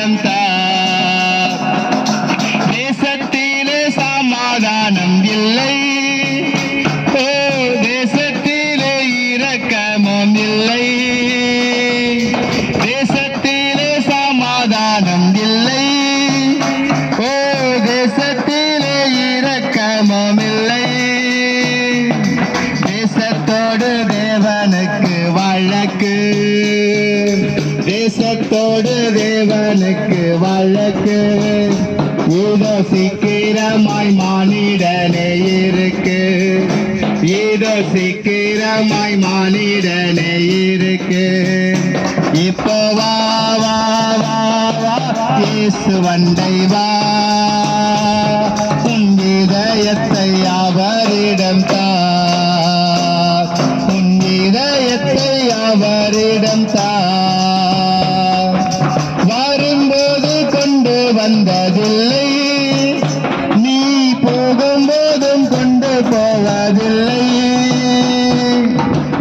அவரிடம் தார். தேசத்திலே சமாதானம் இல்லை, ஓ தேசத்திலே இரக்கமும் இல்லை. தேசத்திலே சமாதானம் இல்லை, ஓ தேசத்திலே இரக்கமும் இல்லை. தேசத்தோடு தேவனுக்கு வழக்கு, தேசத்தோடு தேவனுக்கு வழக்கு. இதோ சீக்கிரமாய் மானிடனே இருக்கு, இதோ சீக்கிரமாய் மானிடனே இருக்கு. இப்போ வா வா வா வா இயேசு வண்டை வா, உன் இதயத்தை அவரிடம் தார், உன் இதயத்தை அவரிடம் தார். வரும்போது கொண்டு வந்ததில்லை, நீ போகும்போதும் கொண்டு போவதில்லை.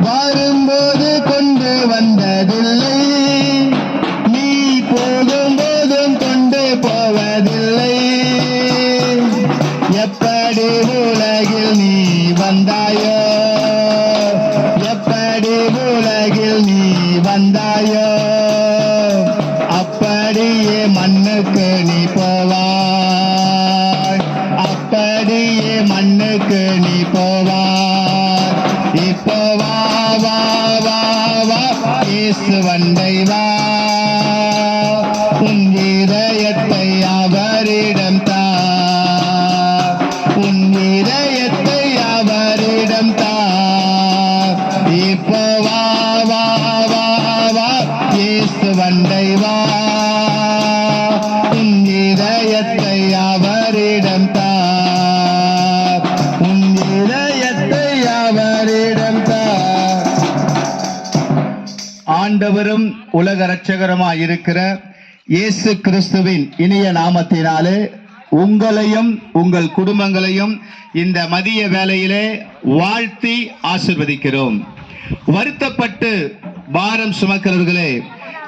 வரும்போது கொண்டு வந்ததில்லை, நீ போகும்போதும் கொண்டு போவதில்லை. எப்படி உலகில் நீ வந்தாயோ, எப்படி உலகில் நீ வந்தாயோ, அப்படியே மண்ணுக்கு நீ போவாய், அப்படியே மண்ணுக்கு நீ போவாய். இப்போ வா வா வா வா இயேசு வண்டை வா, உன் இதயத்தை அவரிடம் தார், உன் இதயத்தை அவரிடம் தார். இப்போ வா வா வா வா இயேசு வண்டை வா, உன் இதயத்தை அவரிடம் தார், உன் இதயத்தை அவரிடம் தார். ஆண்டவரும் உலக இரட்சகருமாய் இருக்கிற இயேசு கிறிஸ்துவின் இனிய நாமத்தினாலே உங்களையும் உங்கள் குடும்பங்களையும் இந்த மதிய வேளையிலே வாழ்த்தி ஆசீர்வதிக்கிறோம். வருத்தப்பட்டு பாரம் சுமக்கிறவர்களே,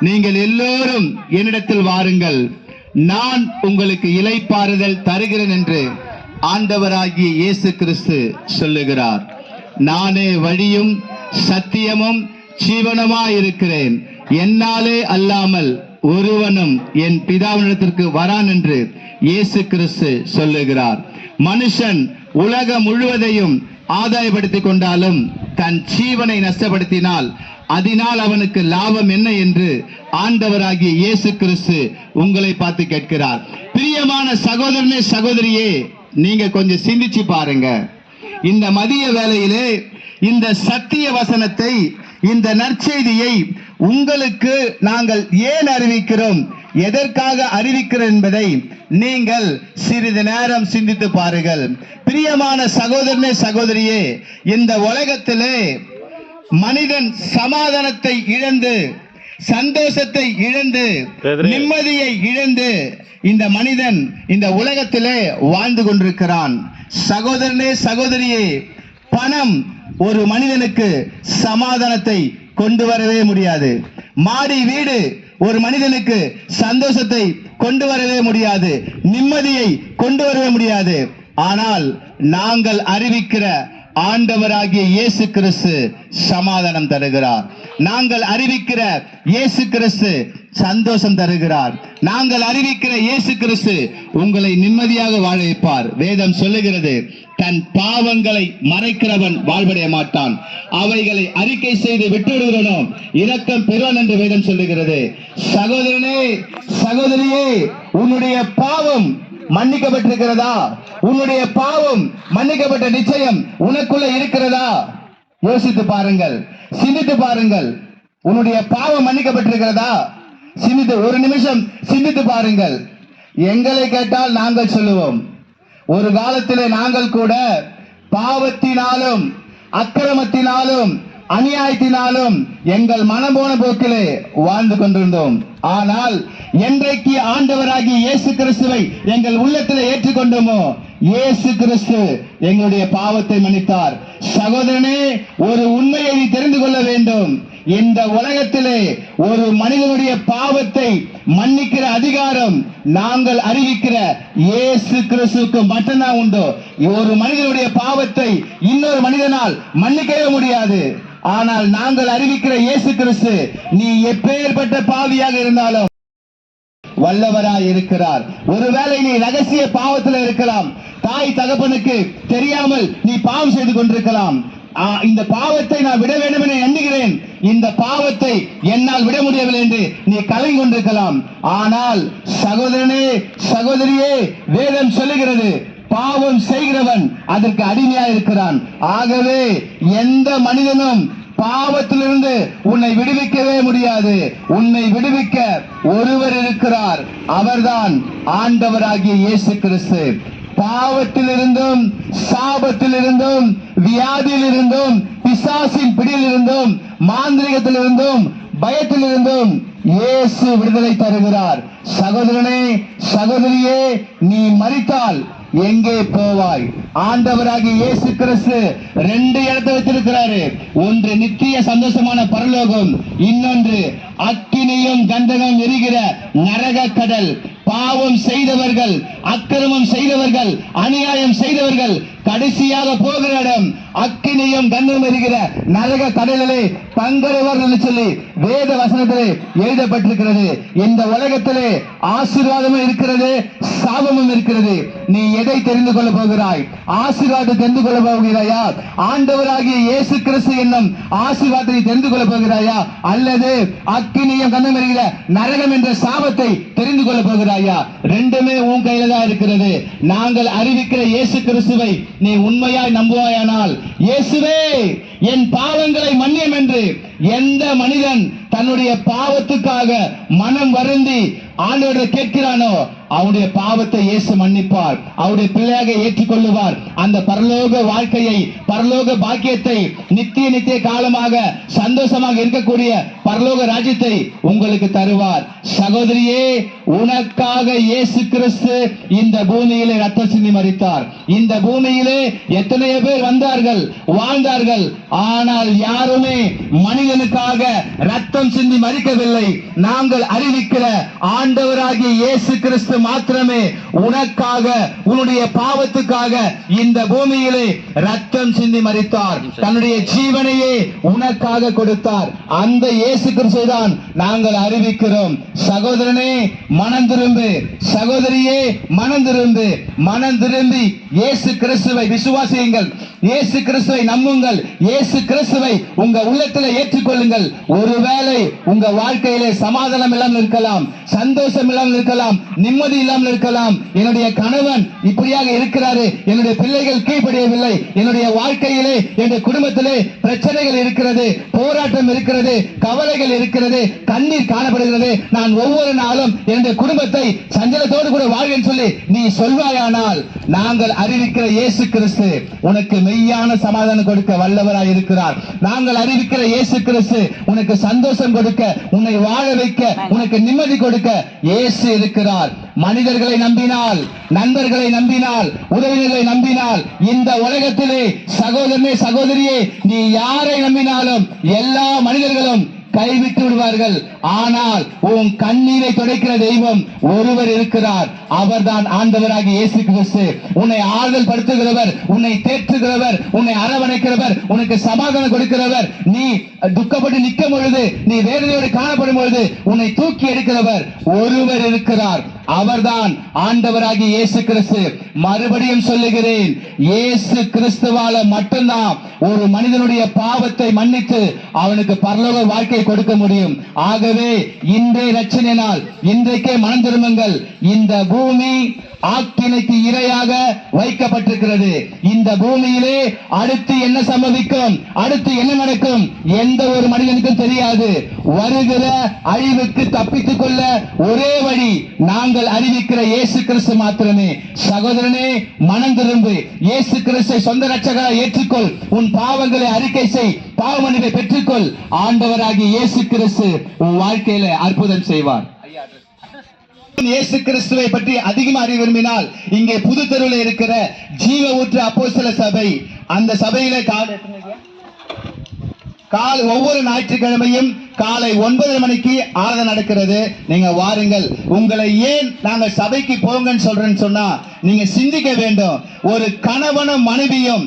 நீங்கள் எல்லோரும் என்னிடத்தில் வாருங்கள், நான் உங்களுக்கு இளைப்பாறுதல் தருகிறேன் என்று ஆண்டவராகிய இயேசு கிறிஸ்து சொல்லுகிறார். நானே வழியும் சத்தியமும் ஜீவனுமாய் இருக்கிறேன், என்னாலே அல்லாமல் ஒருவனும் என் பிதாவினிடத்திற்கு வரான் என்று இயேசு கிறிஸ்து சொல்லுகிறார். மனுஷன் உலகம் முழுவதையும் ஆதாயப்படுத்திக் கொண்டாலும் தன் ஜீவனை நஷ்டப்படுத்தினால் அதனால் அவனுக்கு லாபம் என்ன என்று ஆண்டவராகிய இயேசு கிறிஸ்து உங்களை பார்த்து கேட்கிறார். பிரியமான சகோதரனே சகோதரியே, நீங்க கொஞ்சம் சிந்திச்சு பாருங்க. இந்த மதிய வேளையிலே இந்த சத்திய வசனத்தை, இந்த நற்செய்தியை உங்களுக்கு நாங்கள் ஏன் அறிவிக்கிறோம், எதற்காக அறிவிக்கிறோம் என்பதை நீங்கள் சிறிது நேரம் சிந்தித்து பாருங்கள். பிரியமான சகோதரனே சகோதரியே, இந்த உலகத்திலே மனிதன் சமாதானத்தை இழந்து, சந்தோஷத்தை இழந்து, நிம்மதியை இழந்து இந்த மனிதன் இந்த உலகத்திலே வாழ்ந்து கொண்டிருக்கிறான். சகோதரனே சகோதரியே, பணம் ஒரு மனிதனுக்கு சமாதானத்தை கொண்டு வரவே முடியாது. மாடி வீடு ஒரு மனிதனுக்கு சந்தோஷத்தை கொண்டு வரவே முடியாது, நிம்மதியை கொண்டு வரவே முடியாது. ஆனால் நாங்கள் அறிவிக்கிற ஆண்டவராகிய இயேசு கிறிஸ்து சமாதானம் தருகிறார். நாங்கள் அறிவிக்கிற இயேசு கிறிஸ்து சந்தோஷம் தருகிறார். நாங்கள் அறிவிக்கிற இயேசு கிறிஸ்து உங்களை நிம்மதியாக வாழ வைப்பார். வேதம் சொல்லுகிறது, தன் பாவங்களை மறைக்கிறவன் வாழ்வடைய மாட்டான், அவைகளை அறிக்கை செய்து விட்டுவிடுகிறனோ இரக்கம் பெறுவான் என்று வேதம் சொல்லுகிறது. சகோதரனே சகோதரியே, உன்னுடைய பாவம் மன்னிக்கப்பட்டிருக்கிறதா? உன்னுடைய பாவம் மன்னிக்கப்பட்ட நிச்சயம் உனக்குள்ள இருக்கிறதா? யோசித்து பாருங்கள், சிந்தித்து பாருங்கள். உன்னுடைய பாவம் மன்னிக்கப்பட்டிருக்கிறதா? சிந்தித்து ஒரு நிமிஷம் சிந்தித்து பாருங்கள். எங்களை கேட்டால் நாங்கள் சொல்லுவோம், ஒரு காலத்திலே நாங்கள் கூட பாவத்தினாலும் அக்கிரமத்தினாலும் அநியாயத்தினாலும் எங்கள் மனம் போன போக்கிலே வாழ்ந்து கொண்டிருந்தோம். ஆனால் என்றைக்கு ஆண்டவராகிய இயேசு கிறிஸ்துவை எங்கள் உள்ளத்தில் ஏற்றுக்கொண்டோமோ, இயேசு கிறிஸ்து எங்களுடைய பாவத்தை மன்னித்தார். சகோதரனே, ஒரு உண்மையை நீ தெரிந்து கொள்ள வேண்டும். இந்த உலகத்திலே ஒரு மனிதனுடைய பாவத்தை மன்னிக்கிற அதிகாரம் நாங்கள் அறிவிக்கிற இயேசு கிறிஸ்துவுக்கு மட்டும்தான் உண்டு. ஒரு மனிதனுடைய பாவத்தை இன்னொரு மனிதனால் மன்னிக்கவே முடியாது. ஆனால் நாங்கள் அறிவிக்கிற இயேசு கிறிஸ்து நீ எப்பேற்பட்ட பாவியாக இருந்தாலும் வல்லவராய் இருக்கிறார். ஒருவேளை நீ ரகசிய பாவத்தில் இருக்கலாம், தாய் தகப்பனுக்கு தெரியாமல் நீ பாவம் செய்து கொண்டிருக்கலாம். இந்த பாவத்தை நான் விட வேண்டும் என எண்ணுகிறேன், இந்த பாவத்தை என்னால் விட முடியவில்லை என்று நீ கலங்கி கொண்டிருக்கலாம். ஆனால் சகோதரனே சகோதரியே, வேதம் சொல்லுகிறது பாவம் செய்கிறவன் அதற்கு அடிமையா இருக்கிறான். ஆகவே எந்த மனிதனும் பாவத்திலிருந்து உன்னை விடுவிக்கவே முடியாது. உன்னை விடுவிக்க ஒருவர் இருக்கிறார், அவர்தான் ஆண்டவராகிய இயேசு கிறிஸ்து. பாவத்திலிருந்தும் சாபத்திலிருந்தும் வியாதியிலிருந்தும் பிசாசின் பிடியிலிருந்தும் மாந்திரிகத்திலிருந்தும் பயத்திலிருந்தும் இயேசு விடுதலை தருகிறார். சகோதரனே சகோதரியே, நீ மரித்தால் எங்கே போவாய்? ஆண்டவராகிய இயேசு கிறிஸ்து 2 இடத்தை வச்சிருக்கிறாரு. ஒன்று நித்திய சந்தோஷமான பரலோகம், இன்னொன்று அக்கினியும் கந்தகம் எரிகிற நரக கடல். பாவம் செய்தவர்கள், அக்கிரமம் செய்தவர்கள், அநியாயம் செய்தவர்கள் கடைசியாக போகிற இடம் அக்கினியும் கந்தகம் எரிகிற நரக கடலிலே பங்கடைவர் என்று சொல்லி வேத வசனத்திலே எழுதப்பட்டிருக்கிறது. இந்த உலகத்திலே ஆசீர்வாதமும் இருக்கிறது, சாபமும் இருக்கிறது. நீ எதை தெரிந்து கொள்ள போகிறாய்? ஆசீர்வாதத்தை தெரிந்து கொள்ள போகிறாயா? ஆண்டவராகிய இயேசு கிறிஸ்து என்னும் ஆசீர்வாதத்தை தெரிந்து கொள்ள போகிறாயா? அல்லது அக்கினியும் கந்தகம் எரிகிற நரகம் என்ற சாபத்தை தெரிந்து கொள்ள போகிறாயா? ரெண்டுமே உன் கையில தான் இருக்கிறது. நாங்கள் அறிவிக்கிற இயேசு கிறிஸ்துவை நீ உண்மையாய் நம்புவாயானால், இயேசுவே என் பாவங்களை மன்னியும் என்று எந்த மனிதன் தன்னுடைய பாவத்துக்காக மனம் வருந்தி ஆண்டவரிடம் கேட்கிறானோ அவருடைய பாவத்தை இயேசு மன்னிப்பார், அவருடைய பிள்ளையாக ஏற்றுக்கொள்ளுவார். அந்த பரலோக வாழ்க்கையை, பரலோக பாக்கியத்தை, நித்திய காலமாக சந்தோஷமாக இருக்கக்கூடிய பரலோக ராஜ்யத்தை உங்களுக்கு தருவார். சகோதரியே, உனக்காக இயேசு கிறிஸ்து இந்த பூமியிலே ரத்தம் சிந்தி மரித்தார். இந்த பூமியிலே எத்தனையோ பேர் வந்தார்கள், வாழ்ந்தார்கள். ஆனால் யாருமே மனிதனுக்காக ரத்தம் சிந்தி மரிக்கவில்லை. நாங்கள் அறிவிக்கிற ஆண்டவராகிய இயேசு கிறிஸ்து மாத்திரமே உனக்காக, உன்னுடைய பாவத்துக்காக இந்த பூமியிலே ரத்தம் சிந்தி மரித்தார். தன்னுடைய ஜீவனையே உனக்காக கொடுத்தார். அந்த இயேசு கிறிஸ்துவை தான் நாங்கள் அறிவிக்கிறோம். சகோதரனே மனம் திரும்பு, சகோதரியே மனம் திரும்பு. மனம் திரும்பி இயேசு கிறிஸ்துவை விசுவாசியுங்கள், இயேசு கிறிஸ்துவை நம்புங்கள், இயேசு கிறிஸ்துவை உங்க உள்ளத்தில் ஏற்றுக்கொள்ளுங்கள். ஒருவேளை உங்க வாழ்க்கையிலே சமாதானம் இல்லாமல் இருக்கலாம், சந்தோஷம் இல்லாமல் இருக்கலாம், நிம்மதி இல்லாமல் இருக்கலாம். என்னுடைய கணவன் இப்படியாக இருக்கிறாரு, என்னுடைய பிள்ளைகள் கீழ்ப்படியவில்லை, என்னுடைய வாழ்க்கையிலே என்னுடைய குடும்பத்திலே பிரச்சனைகள் இருக்கிறது, போராட்டம் இருக்கிறது, கவலைகள் இருக்கிறது, கண்ணீர் காணப்படுகிறது. நான் ஒவ்வொரு நாளும் என்னுடைய குடும்பத்தை சஞ்சலத்தோடு கூட வாழ்வேன் சொல்லி நீ சொல்வாயானால், நாங்கள் அறிவிக்கிற இயேசு கிறிஸ்து உனக்கு மெய்யான சமாதானம் கொடுக்க வல்லவராய் இருக்கிறார். நாங்கள் அறிவிக்கிற இயேசு கிறிஸ்து உனக்கு சந்தோஷம் கொடுக்க, உன்னை வாழ வைக்க, உனக்கு நிம்மதி கொடுக்க இயேசு இருக்கிறார். மனிதர்களை நம்பினால், நண்பர்களை நம்பினால், உறவினர்களை நம்பினால் இந்த உலகத்திலே சகோதரனே சகோதரியே, நீ யாரை நம்பினாலும் எல்லா மனிதர்களும் கைவிட்டு விடுவார்கள். ஆனால் உன் கண்ணீரை துடைக்கிற தெய்வம் ஒருவர் இருக்கிறார், அவர்தான் ஆண்டவராகிய இயேசு கிறிஸ்து. உன்னை ஆறுதல் படுத்துகிறவர், உன்னை தேற்றுகிறவர், உன்னை அரவணைக்கிறவர், உனக்கு சமாதானம் கொடுக்கிறவர். நீ துக்கப்பட்டு நிற்கும் பொழுது, நீ வேதனையோடு காணப்படும் பொழுது உன்னை தூக்கி எடுக்கிறவர் ஒருவர் இருக்கிறார், அவர்தான் ஆண்டவராகிய இயேசு கிறிஸ்து. மறுபடியும் சொல்லுகிறேன், இயேசு கிறிஸ்துவால மட்டும்தான் ஒரு மனிதனுடைய பாவத்தை மன்னித்து அவனுக்கு பரலோக வாழ்க்கை கொடுக்க முடியும். ஆகவே இன்றைய ரட்சணை நாள், இன்றைக்கே மனம் திரும்புங்கள். இந்த பூமி ஆக்கினைக்கு இரையாக வைக்கப்பட்டிருக்கிறது. இந்த பூமியிலே அடுத்து என்ன சம்பவிக்கும், அடுத்து என்ன நடக்கும் எந்த ஒரு மனிதனுக்கும் தெரியாது. வருகிற அழிவுக்கு தப்பித்துக் கொள்ள ஒரே வழி நாங்கள் அறிவிக்கிற இயேசு கிறிஸ்து மாத்திரமே. சகோதரனே மனம் திரும்பு, இயேசு கிறிஸ்துவை சொந்த ரட்சகராய் ஏற்றுக்கொள், உன் பாவங்களை அறிக்கை செய், பாவ மன்னிப்பை பெற்றுக்கொள். ஆண்டவராகிய இயேசு கிறிஸ்து உன் வாழ்க்கையில அற்புதம் செய்வார். இயேசு கிறிஸ்துவை பற்றி அதிகமா அறிய விரும்பினால் இங்கே புது தெருவில் இருக்கிற ஜீவ ஊற்று அப்போஸ்தல சபை, அந்த சபையில ஒவ்வொரு ஞாயிற்றுக்கிழமையும் காலை 9 மணிக்கு ஆராதனை நடக்கிறது. நீங்க வாருங்கள். உங்களை ஏன் நாங்கள் சபைக்கு போங்கன்னு சொல்றேன்னு சொன்னா, நீங்க சிந்திக்க வேண்டும். ஒரு கணவனும் மனைவியும்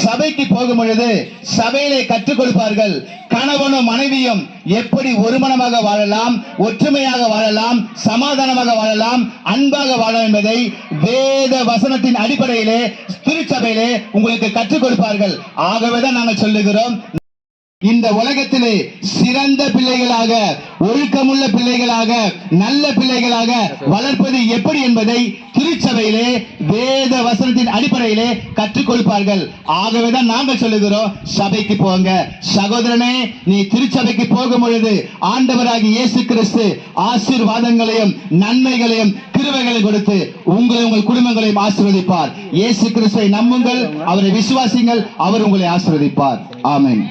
சபைக்கு போகும் பொழுது சபையிலே கற்றுக் கொடுப்பார்கள். கணவனும் மனைவியும் எப்படி ஒருமனமாக வாழலாம், ஒற்றுமையாக வாழலாம், சமாதானமாக வாழலாம், அன்பாக வாழலாம் என்பதை வேத வசனத்தின் அடிப்படையிலே திருச்சபையிலே உங்களுக்கு கற்றுக் கொடுப்பார்கள். ஆகவேதான் நாங்கள் சொல்லுகிறோம், இந்த உலகத்திலே சிறந்த பிள்ளைகளாக, ஒழுக்கமுள்ள பிள்ளைகளாக, நல்ல பிள்ளைகளாக வளர்ப்பது எப்படி என்பதை திருச்சபையிலே வேத வசனத்தின் அடிப்படையிலே கற்றுக் கொடுப்பார்கள். ஆகவேதான் நாங்கள் சொல்லுகிறோம், சபைக்கு போங்க. சகோதரனே, நீ திருச்சபைக்கு போகும் பொழுது ஆண்டவராகிய இயேசு கிறிஸ்து ஆசீர்வாதங்களையும் நன்மைகளையும் கிருபைகளையும் கொடுத்து உங்கள் குடும்பங்களையும் ஆசீர்வதிப்பார். இயேசு கிறிஸ்துவை நம்புங்கள், அவரை விசுவாசிங்கள், அவர் உங்களை ஆசீர்வதிப்பார். ஆமென்.